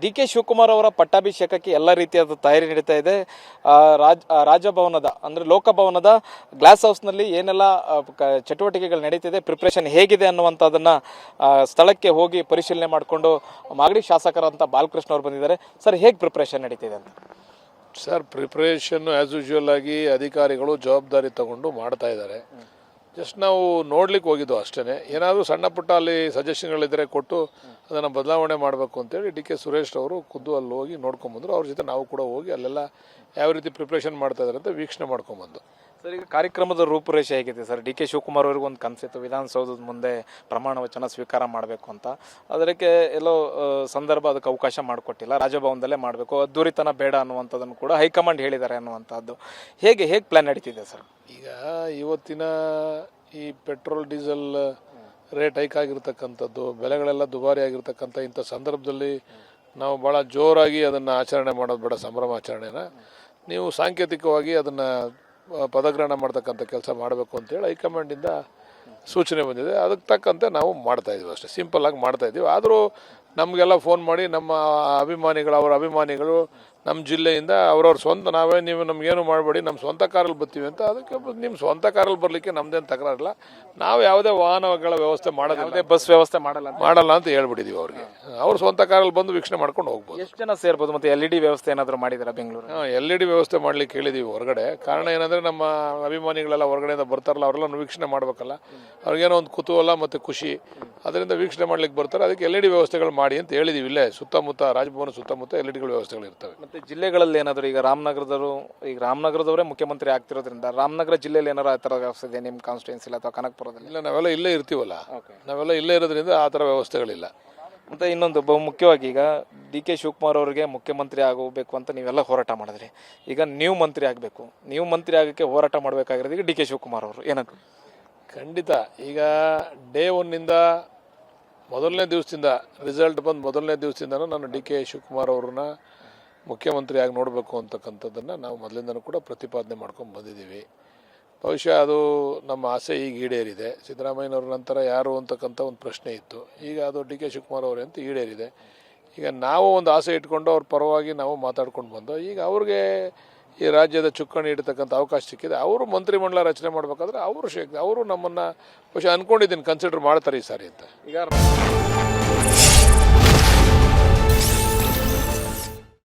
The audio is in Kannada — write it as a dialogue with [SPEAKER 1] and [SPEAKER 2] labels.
[SPEAKER 1] ಡಿ ಕೆ ಶಿವಕುಮಾರ್ ಅವರ ಪಟ್ಟಾಭಿಷೇಕಕ್ಕೆ ಎಲ್ಲ ರೀತಿಯಾದ ತಯಾರಿ ನಡೀತಾ ಇದೆ. ರಾಜಭವನದ ಅಂದರೆ ಲೋಕಭವನದ ಗ್ಲಾಸ್ ಹೌಸ್ನಲ್ಲಿ ಏನೆಲ್ಲ ಚಟುವಟಿಕೆಗಳು ನಡೀತಿದೆ, ಪ್ರಿಪ್ರೇಷನ್ ಹೇಗಿದೆ ಅನ್ನುವಂಥದ್ದನ್ನು ಸ್ಥಳಕ್ಕೆ ಹೋಗಿ ಪರಿಶೀಲನೆ ಮಾಡಿಕೊಂಡು ಮಾಗಡಿ ಶಾಸಕರಂತ ಬಾಲಕೃಷ್ಣ ಅವರು ಬಂದಿದ್ದಾರೆ. ಸರ್, ಹೇಗೆ ಪ್ರಿಪ್ರೇಷನ್ ನಡೀತಿದೆ ಅಂತ?
[SPEAKER 2] ಸರ್, ಪ್ರಿಪ್ರೇಷನ್ನು ಆ್ಯಸ್ ಯೂಶುವಲ್ ಆಗಿ ಅಧಿಕಾರಿಗಳು ಜವಾಬ್ದಾರಿ ತಗೊಂಡು ಮಾಡ್ತಾ ಇದ್ದಾರೆ. ಜಸ್ಟ್ ನಾವು ನೋಡ್ಲಿಕ್ಕೆ ಹೋಗಿದ್ದು ಅಷ್ಟೇ. ಏನಾದರೂ ಸಣ್ಣ ಪುಟ್ಟ ಅಲ್ಲಿ ಸಜೆಷನ್ಗಳಿದ್ದರೆ ಕೊಟ್ಟು ಅದನ್ನು ಬದಲಾವಣೆ ಮಾಡಬೇಕು ಅಂತೇಳಿ ಡಿ ಕೆ ಸುರೇಶ್ ಅವರು ಖುದ್ದು ಅಲ್ಲಿ ಹೋಗಿ ನೋಡ್ಕೊಂಬಂದರು. ಅವ್ರ ಜೊತೆ ನಾವು ಕೂಡ ಹೋಗಿ ಅಲ್ಲೆಲ್ಲ ಯಾವ ರೀತಿ ಪ್ರಿಪ್ರೇಷನ್ ಮಾಡ್ತಾ ಇದ್ದಾರೆ ಅಂತ ವೀಕ್ಷಣೆ ಮಾಡ್ಕೊಂಬಂದು.
[SPEAKER 1] ಸರ್, ಈಗ ಕಾರ್ಯಕ್ರಮದ ರೂಪುರೇಷೆ ಹೇಗಿದೆ ಸರ್? ಡಿ ಕೆ ಶಿವಕುಮಾರ್ ಅವ್ರಿಗೆ ಒಂದು ಕನಸಿತ್ತು ವಿಧಾನಸೌಧದ ಮುಂದೆ ಪ್ರಮಾಣ ವಚನ ಸ್ವೀಕಾರ ಮಾಡಬೇಕು ಅಂತ. ಅದಕ್ಕೆ ಎಲ್ಲೋ ಸಂದರ್ಭ ಅದಕ್ಕೆ ಅವಕಾಶ ಮಾಡಿಕೊಟ್ಟಿಲ್ಲ, ರಾಜಭವನದಲ್ಲೇ ಮಾಡಬೇಕು, ಅದ್ದೂರಿತನ ಬೇಡ ಅನ್ನುವಂಥದ್ದನ್ನು ಕೂಡ ಹೈಕಮಾಂಡ್ ಹೇಳಿದ್ದಾರೆ ಅನ್ನುವಂಥದ್ದು. ಹೇಗೆ ಪ್ಲಾನ್ ನಡೀತಿದೆ ಸರ್?
[SPEAKER 2] ಈಗ ಇವತ್ತಿನ ಈ ಪೆಟ್ರೋಲ್ ಡೀಸೆಲ್ ರೇಟ್ ಹೈಕ್ ಆಗಿರ್ತಕ್ಕಂಥದ್ದು, ಬೆಲೆಗಳೆಲ್ಲ ದುಬಾರಿ ಆಗಿರ್ತಕ್ಕಂಥ ಇಂಥ ಸಂದರ್ಭದಲ್ಲಿ ನಾವು ಭಾಳ ಜೋರಾಗಿ ಅದನ್ನು ಆಚರಣೆ ಮಾಡೋದು ಬೇಡ. ಸಂಭ್ರಮಾಚರಣೆನ ನೀವು ಸಾಂಕೇತಿಕವಾಗಿ ಅದನ್ನು ಪದಗ್ರಹಣ ಮಾಡ್ತಕ್ಕಂಥ ಕೆಲಸ ಮಾಡಬೇಕು ಅಂತೇಳಿ ಹೈಕಮಾಂಡಿಂದ ಸೂಚನೆ ಬಂದಿದೆ. ಅದಕ್ಕೆ ತಕ್ಕಂತೆ ನಾವು ಮಾಡ್ತಾಯಿದ್ದೀವಿ ಅಷ್ಟೇ, ಸಿಂಪಲ್ಲಾಗಿ ಮಾಡ್ತಾಯಿದ್ದೀವಿ. ಆದರೂ ನಮಗೆಲ್ಲ ಫೋನ್ ಮಾಡಿ ನಮ್ಮ ಅವರ ಅಭಿಮಾನಿಗಳು ನಮ್ಮ ಜಿಲ್ಲೆಯಿಂದ ಅವ್ರವ್ರ ಸ್ವಂತ ನೀವು ನಮಗೇನು ಮಾಡಬೇಡಿ, ನಮ್ಮ ಸ್ವಂತ ಕಾರಲ್ಲಿ ಬರ್ತೀವಿ ಅಂತ. ಅದಕ್ಕೆ ನಿಮ್ಮ ಸ್ವಂತ ಕಾರಲ್ಲಿ ಬರಲಿಕ್ಕೆ ನಮ್ಮದೇನು ತಕರಾರಿಲ್ಲ. ನಾವು ಯಾವುದೇ ವಾಹನಗಳ ವ್ಯವಸ್ಥೆ ಮಾಡೋದಿಲ್ಲ,
[SPEAKER 1] ಬಸ್ ವ್ಯವಸ್ಥೆ ಮಾಡಲ್ಲ
[SPEAKER 2] ಅಂತ ಹೇಳ್ಬಿಟ್ಟಿದ್ದೀವಿ ಅವ್ರಿಗೆ. ಅವ್ರ ಸ್ವಂತ ಕಾರಲ್ಲಿ ಬಂದು ವೀಕ್ಷಣೆ ಮಾಡ್ಕೊಂಡು ಹೋಗ್ಬೋದು.
[SPEAKER 1] ಎಷ್ಟು ಜನ ಸೇರ್ಬೋದು? ಮತ್ತು LED ವ್ಯವಸ್ಥೆ ಏನಾದರೂ ಮಾಡಿದಾರೆ ಬೆಂಗಳೂರು?
[SPEAKER 2] LED ವ್ಯವಸ್ಥೆ ಮಾಡ್ಲಿಕ್ಕೆ ಹೇಳಿದ್ದೀವಿ ಹೊರಗಡೆ. ಕಾರಣ ಏನಂದರೆ ನಮ್ಮ ಅಭಿಮಾನಿಗಳೆಲ್ಲ ಹೊರಗಡೆಯಿಂದ ಬರ್ತಾರಲ್ಲ, ಅವರೆಲ್ಲ ವೀಕ್ಷಣೆ ಮಾಡಬೇಕಲ್ಲ, ಅವ್ರಿಗೇನೋ ಒಂದು ಕುತೂಹಲ ಮತ್ತು ಖುಷಿ, ಅದರಿಂದ ವೀಕ್ಷಣೆ ಮಾಡ್ಲಿಕ್ಕೆ ಬರ್ತಾರೆ. ಅದಕ್ಕೆ LED ವ್ಯವಸ್ಥೆಗಳು ಮಾಡಿ ಅಂತ ಹೇಳಿದ್ದೀವಿ. ಇಲ್ಲೇ ಸುತ್ತಮುತ್ತ ರಾಜಭವನ ಸುತ್ತಮುತ್ತ LEDಗಳು ವ್ಯವಸ್ಥೆಗಳು ಇರ್ತವೆ.
[SPEAKER 1] ಮತ್ತು ಜಿಲ್ಲೆಗಳಲ್ಲಿ ಏನಾದರೂ ಈಗ ರಾಮನಗರದವರೇ ಮುಖ್ಯಮಂತ್ರಿ ಆಗ್ತಿರೋದ್ರಿಂದ ರಾಮನಗರ ಜಿಲ್ಲೆಯಲ್ಲಿ ಏನಾರು ಆ ಥರ ವ್ಯವಸ್ಥೆ ಇದೆ ನಿಮ್ಮ ಕಾನ್ಸ್ಟಿಟ್ಯೂನ್ಸಿಲಿ ಅಥವಾ ಕನಕಪುರದಲ್ಲಿ?
[SPEAKER 2] ಇಲ್ಲ, ನಾವೆಲ್ಲ ಇಲ್ಲೇ ಇರ್ತೀವಲ್ಲ, ನಾವೆಲ್ಲ ಇಲ್ಲೇ ಇರೋದ್ರಿಂದ ಆ ಥರ ವ್ಯವಸ್ಥೆಗಳಿಲ್ಲ.
[SPEAKER 1] ಮತ್ತು ಇನ್ನೊಂದು ಬಹು ಮುಖ್ಯವಾಗಿ ಈಗ ಡಿ ಕೆ ಶಿವಕುಮಾರ್ ಅವರಿಗೆ ಮುಖ್ಯಮಂತ್ರಿ ಆಗಬೇಕು ಅಂತ ನೀವೆಲ್ಲ ಹೋರಾಟ ಮಾಡಿದ್ರಿ. ಈಗ ನೀವು ಮಂತ್ರಿ ಆಗಬೇಕು, ನೀವು ಮಂತ್ರಿ ಆಗೋಕ್ಕೆ ಹೋರಾಟ ಮಾಡಬೇಕಾಗಿರೋದು ಈಗ ಡಿ ಕೆ ಶಿವಕುಮಾರ್ ಅವರು. ಏನಕ್ಕೆ?
[SPEAKER 2] ಖಂಡಿತ. ಈಗ ಡೇ ಒನ್ನಿಂದ ಮೊದಲನೇ ದಿವಸದಿಂದ ರಿಸಲ್ಟ್ ಬಂದು ಮೊದಲನೇ ದಿವಸದಿಂದನೂ ನಾನು ಡಿ ಕೆ ಶಿವಕುಮಾರ್ ಅವ್ರನ್ನ ಮುಖ್ಯಮಂತ್ರಿಯಾಗಿ ನೋಡಬೇಕು ಅಂತಕ್ಕಂಥದ್ದನ್ನು ನಾವು ಮೊದಲಿಂದನೂ ಕೂಡ ಪ್ರತಿಪಾದನೆ ಮಾಡ್ಕೊಂಡು ಬಂದಿದ್ದೀವಿ. ಬಹುಶಃ ಅದು ನಮ್ಮ ಆಸೆ ಈಗ ಈಡೇರಿದೆ. ಸಿದ್ದರಾಮಯ್ಯನವ್ರ ನಂತರ ಯಾರು ಅಂತಕ್ಕಂಥ ಒಂದು ಪ್ರಶ್ನೆ ಇತ್ತು. ಈಗ ಅದು ಡಿ ಕೆ ಶಿವಕುಮಾರ್ ಅವರೇ ಅಂತ ಈಡೇರಿದೆ. ಈಗ ನಾವು ಒಂದು ಆಸೆ ಇಟ್ಕೊಂಡು ಅವ್ರ ಪರವಾಗಿ ನಾವು ಮಾತಾಡ್ಕೊಂಡು ಬಂದು ಈಗ ಅವ್ರಿಗೆ ಈ ರಾಜ್ಯದ ಚುಕ್ಕಾಣಿ ಇಡತಕ್ಕಂಥ ಅವಕಾಶ ಸಿಕ್ಕಿದೆ. ಅವರು ಮಂತ್ರಿಮಂಡಲ ರಚನೆ ಮಾಡಬೇಕಾದ್ರೆ ಅವರು ನಮ್ಮನ್ನು ಬಹುಶಃ ಅಂದ್ಕೊಂಡಿದ್ದೀನಿ ಕನ್ಸಿಡರ್ ಮಾಡ್ತಾರೆ ಈ ಸಾರಿ ಅಂತ.
[SPEAKER 1] ಈಗ